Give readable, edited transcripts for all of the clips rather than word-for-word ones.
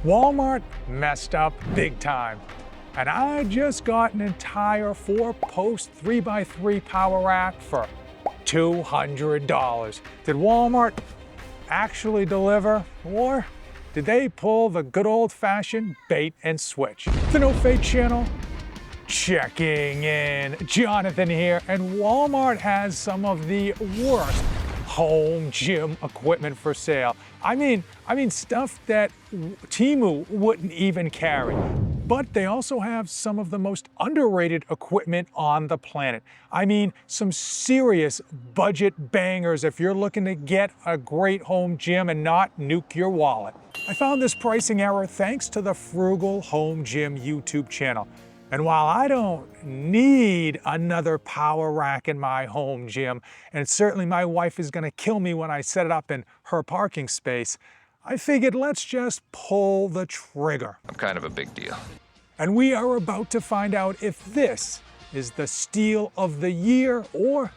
Walmart messed up big time. And I just got an entire 4-post 3x3 power rack for $200. Did Walmart actually deliver, or did they pull the good old-fashioned bait and switch? The No Fate channel, checking in. Jonathan here, and Walmart has some of the worst home gym equipment for sale. I mean stuff that Temu wouldn't even carry. But they also have some of the most underrated equipment on the planet. I mean, some serious budget bangers if you're looking to get a great home gym and not nuke your wallet. I found this pricing error thanks to the Frugal Home Gym YouTube channel. And while I don't need another power rack in my home gym, and certainly my wife is gonna kill me when I set it up in her parking space, I figured let's just pull the trigger. I'm kind of a big deal. And we are about to find out if this is the steal of the year or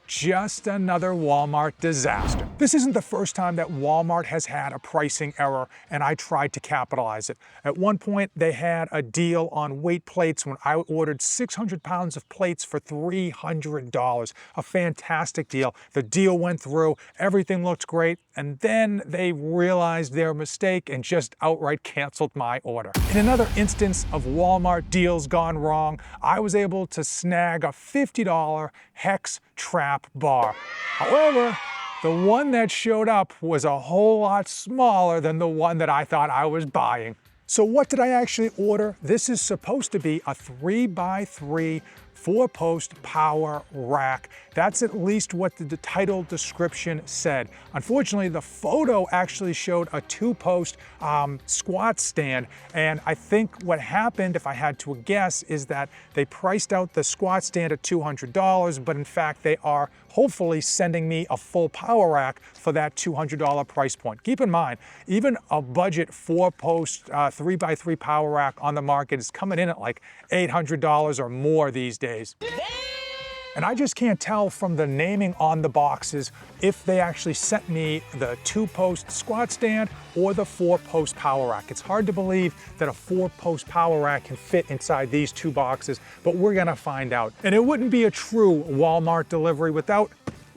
just another Walmart disaster. This isn't the first time that Walmart has had a pricing error, and I tried to capitalize it. At one point, they had a deal on weight plates when I ordered 600 pounds of plates for $300. A fantastic deal. The deal went through, everything looked great, and then they realized their mistake and just outright canceled my order. In another instance of Walmart deals gone wrong, I was able to snag a $50 Hex Trap bar. However, the one that showed up was a whole lot smaller than the one that I thought I was buying. So what did I actually order? This is supposed to be a 3x3 4-post power rack. That's at least what the title description said. Unfortunately, the photo actually showed a 2-post squat stand, and I think what happened, if I had to guess, is that they priced out the squat stand at $200, but in fact they are hopefully sending me a full power rack for that $200 price point. Keep in mind, even a budget 4-post 3x3 power rack on the market is coming in at like $800 or more these days. And I just can't tell from the naming on the boxes if they actually sent me the 2-post squat stand or the 4-post power rack. It's hard to believe that a 4-post power rack can fit inside these 2 boxes, but we're gonna find out. And it wouldn't be a true Walmart delivery without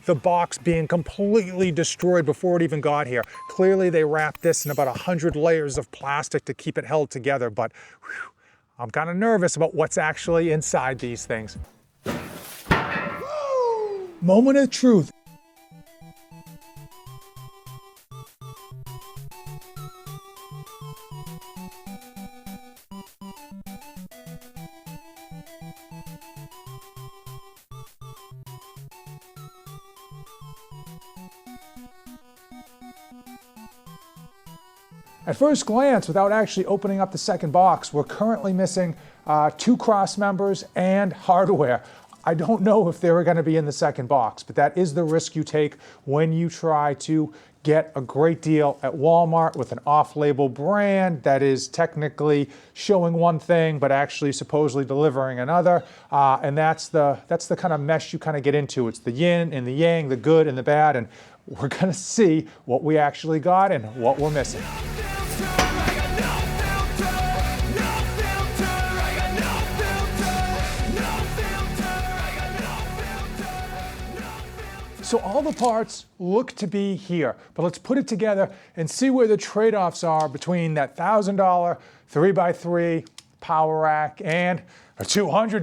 the box being completely destroyed before it even got here. Clearly they wrapped this in about 100 layers of plastic to keep it held together, but whew, I'm kind of nervous about what's actually inside these things. Moment of truth. At first glance, without actually opening up the second box, we're currently missing 2 cross members and hardware. I don't know if they were going to be in the second box, but that is the risk you take when you try to get a great deal at Walmart with an off-label brand that is technically showing one thing but actually supposedly delivering another. And that's the kind of mess you kind of get into. It's the yin and the yang, the good and the bad, and we're going to see what we actually got and what we're missing. So all the parts look to be here, but let's put it together and see where the trade-offs are between that $1,000 3x3 power rack and a $200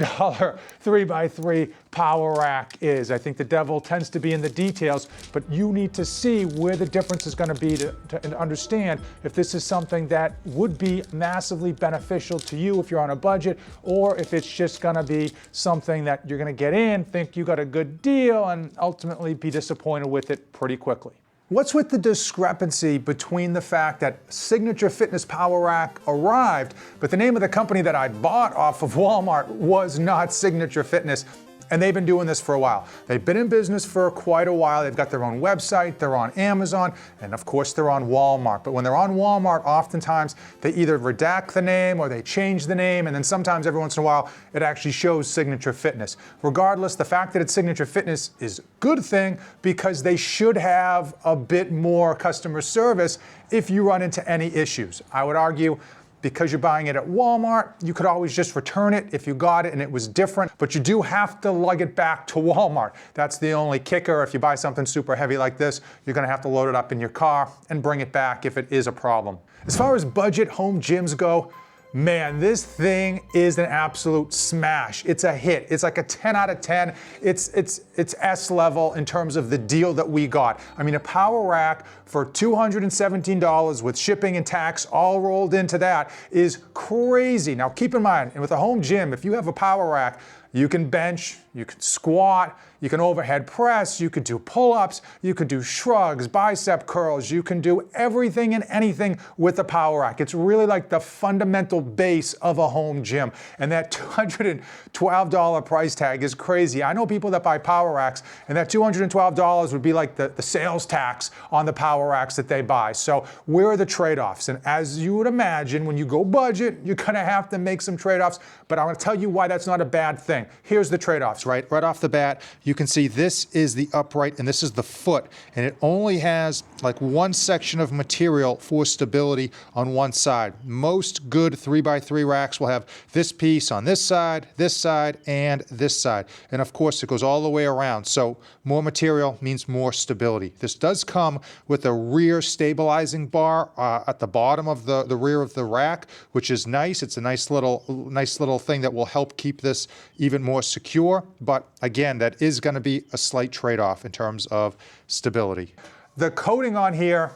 3x3 power rack is. I think the devil tends to be in the details, but you need to see where the difference is going to be to understand if this is something that would be massively beneficial to you if you're on a budget, or if it's just going to be something that you're going to get in, think you got a good deal, and ultimately be disappointed with it pretty quickly. What's with the discrepancy between the fact that Signature Fitness Power Rack arrived, but the name of the company that I bought off of Walmart was not Signature Fitness? and they've been doing this for a while. They've been in business for quite a while. They've got their own website, they're on Amazon, and of course they're on Walmart. But when they're on Walmart, oftentimes they either redact the name or they change the name, and then sometimes every once in a while it actually shows Signature Fitness. Regardless, the fact that it's Signature Fitness is a good thing because they should have a bit more customer service if you run into any issues. I would argue because you're buying it at Walmart, you could always just return it if you got it and it was different, but you do have to lug it back to Walmart. That's the only kicker. If you buy something super heavy like this, you're gonna have to load it up in your car and bring it back if it is a problem. As far as budget home gyms go, man, this thing is an absolute smash. It's a hit. It's like a 10 out of 10. It's S level in terms of the deal that we got. I mean, a power rack for $217 with shipping and tax all rolled into that is crazy. Now, keep in mind, and with a home gym, if you have a power rack, you can bench, you can squat, you can overhead press, you could do pull-ups, you could do shrugs, bicep curls, you can do everything and anything with a power rack. It's really like the fundamental base of a home gym. And that $212 price tag is crazy. I know people that buy power racks, and that $212 would be like the sales tax on the power racks that they buy. So where are the trade-offs? And as you would imagine, when you go budget, you're gonna have to make some trade-offs, but I'm gonna tell you why that's not a bad thing. Here's the trade-offs, right off the bat. You can see this is the upright and this is the foot, and it only has like one section of material for stability on one side. Most good 3x3 racks will have this piece on this side, and this side. And of course, it goes all the way around. So more material means more stability. This does come with a rear stabilizing bar at the bottom of the rear of the rack, which is nice. It's a nice little thing that will help keep this even more secure. But again, that is going to be a slight trade-off in terms of stability. The coating on here,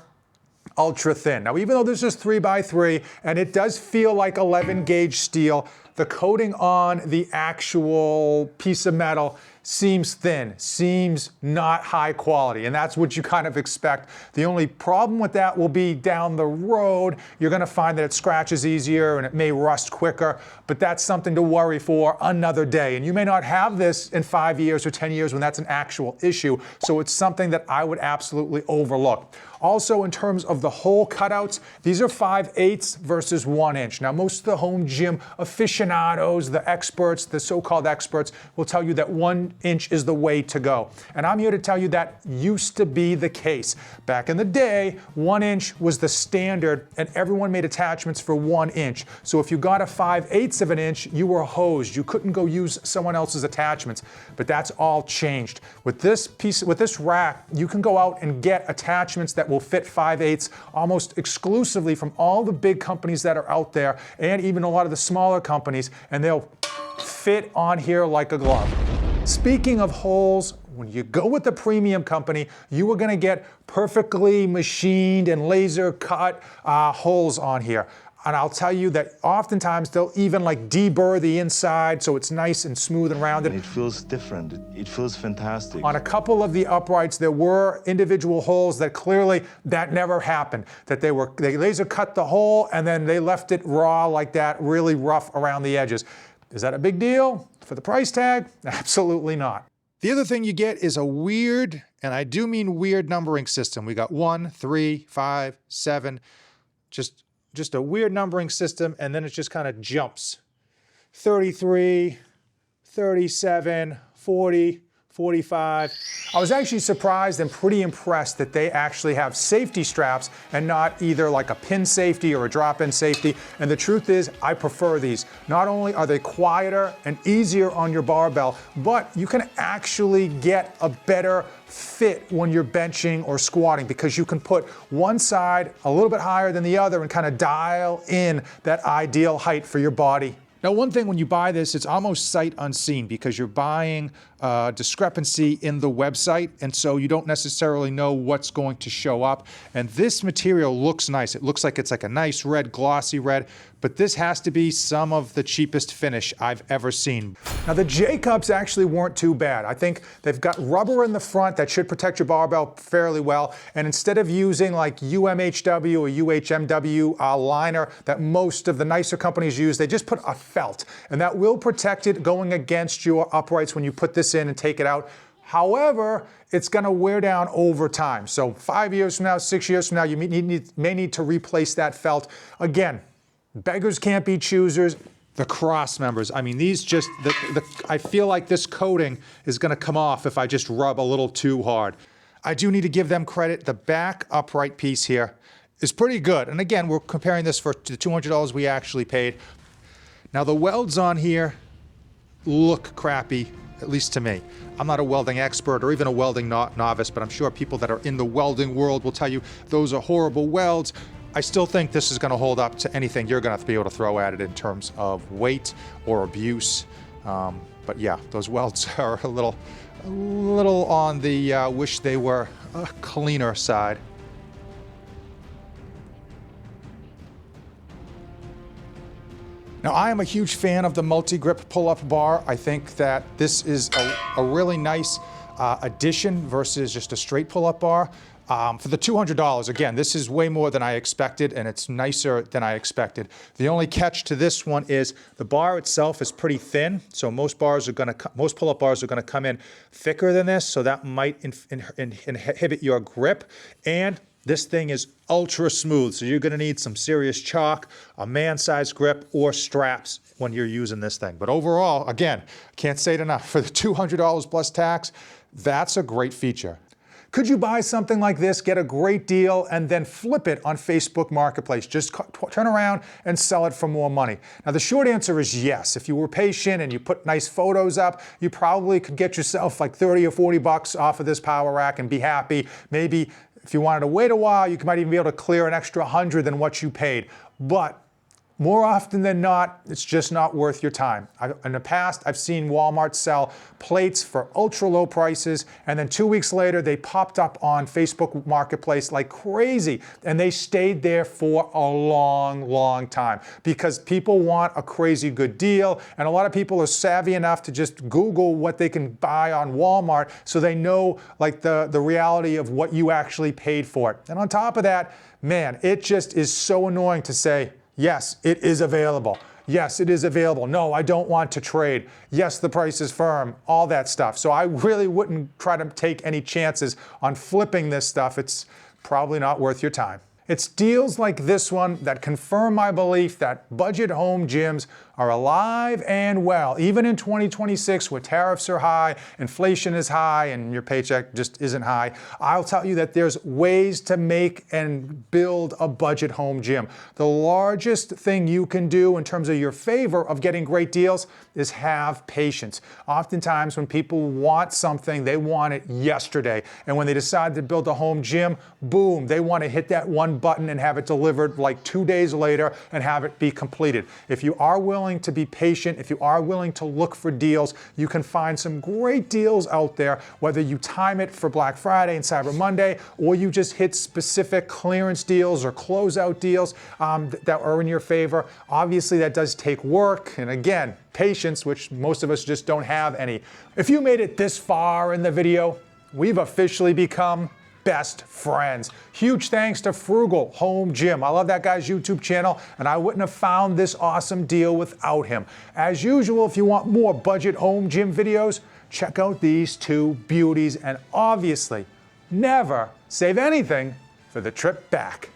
ultra thin. Now, even though this is 3x3 and it does feel like 11 gauge steel, the coating on the actual piece of metal seems thin, seems not high quality, and that's what you kind of expect. The only problem with that will be down the road. You're gonna find that it scratches easier and it may rust quicker, but that's something to worry for another day. And you may not have this in 5 years or 10 years when that's an actual issue, so it's something that I would absolutely overlook. Also, in terms of the hole cutouts, these are 5/8 versus 1 inch. Now, most of the home gym aficionados, the experts, the so-called experts, will tell you that 1 inch is the way to go. And I'm here to tell you that used to be the case. Back in the day, 1 inch was the standard and everyone made attachments for 1 inch. So if you got a 5/8 of an inch, you were hosed. You couldn't go use someone else's attachments. But that's all changed. With this rack, you can go out and get attachments that will fit 5/8 almost exclusively from all the big companies that are out there and even a lot of the smaller companies, and they'll fit on here like a glove. Speaking of holes, when you go with the premium company, you are gonna get perfectly machined and laser cut holes on here. And I'll tell you that oftentimes they'll even like deburr the inside so it's nice and smooth and rounded. It feels different. It feels fantastic. On a couple of the uprights, there were individual holes that clearly that never happened. That they laser cut the hole and then they left it raw like that, really rough around the edges. Is that a big deal for the price tag? Absolutely not. The other thing you get is a weird, and I do mean weird, numbering system. We got 1, 3, 5, 7, just a weird numbering system, and then it just kind of jumps. 33, 37, 40, 45. I was actually surprised and pretty impressed that they actually have safety straps and not either like a pin safety or a drop-in safety. And the truth is, I prefer these. Not only are they quieter and easier on your barbell, but you can actually get a better fit when you're benching or squatting because you can put one side a little bit higher than the other and kind of dial in that ideal height for your body. Now, one thing when you buy this, it's almost sight unseen because you're buying discrepancy in the website, and so you don't necessarily know what's going to show up. And this material looks nice. It looks like it's like a nice red, glossy red, but this has to be some of the cheapest finish I've ever seen. Now, the J-cups actually weren't too bad. I think they've got rubber in the front that should protect your barbell fairly well, and instead of using like UMHW or UHMW liner that most of the nicer companies use, they just put a felt, and that will protect it going against your uprights when you put this in and take it out. However, it's going to wear down over time. So 5 years from now, 6 years from now, you may need to replace that felt. Again, beggars can't be choosers. The cross members, I mean, these just, I feel like this coating is going to come off if I just rub a little too hard. I do need to give them credit. The back upright piece here is pretty good. And again, we're comparing this for the $200 we actually paid. Now the welds on here look crappy, at least to me. I'm not a welding expert or even a welding novice, but I'm sure people that are in the welding world will tell you those are horrible welds. I still think this is going to hold up to anything you're going to have to be able to throw at it in terms of weight or abuse. But yeah, those welds are a little on the wish they were a cleaner side. Now, I am a huge fan of the multi-grip pull-up bar. I think that this is a really nice addition versus just a straight pull-up bar. For the $200, again, this is way more than I expected, and it's nicer than I expected. The only catch to this one is the bar itself is pretty thin, so most pull-up bars are gonna come in thicker than this, so that might inhibit your grip. And this thing is ultra smooth, so you're gonna need some serious chalk, a man-sized grip, or straps when you're using this thing. But overall, again, can't say it enough, for the $200 plus tax, that's a great feature. Could you buy something like this, get a great deal, and then flip it on Facebook Marketplace? Just turn around and sell it for more money. Now, the short answer is yes. If you were patient and you put nice photos up, you probably could get yourself like 30 or 40 bucks off of this power rack and be happy. Maybe if you wanted to wait a while, you might even be able to clear an extra 100 than what you paid. But more often than not, it's just not worth your time. In the past, I've seen Walmart sell plates for ultra low prices, and then 2 weeks later, they popped up on Facebook Marketplace like crazy, and they stayed there for a long, long time because people want a crazy good deal, and a lot of people are savvy enough to just Google what they can buy on Walmart so they know like the reality of what you actually paid for it. And on top of that, man, it just is so annoying to say, yes, it is available. Yes, it is available. No, I don't want to trade. Yes, the price is firm, all that stuff. So I really wouldn't try to take any chances on flipping this stuff. It's probably not worth your time. It's deals like this one that confirm my belief that budget home gyms are alive and well, even in 2026 where tariffs are high, inflation is high, and your paycheck just isn't high. I'll tell you that there's ways to make and build a budget home gym. The largest thing you can do in terms of your favor of getting great deals is have patience. Oftentimes when people want something, they want it yesterday. And when they decide to build a home gym, boom, they want to hit that one button and have it delivered like 2 days later and have it be completed. If you are willing to be patient, if you are willing to look for deals, you can find some great deals out there, whether you time it for Black Friday and Cyber Monday, or you just hit specific clearance deals or closeout deals that are in your favor. Obviously, that does take work, and again, patience, which most of us just don't have any. If you made it this far in the video, we've officially become best friends. Huge thanks to Frugal Home Gym. I love that guy's YouTube channel, and I wouldn't have found this awesome deal without him. As usual, if you want more budget home gym videos, check out these two beauties, and obviously, never save anything for the trip back.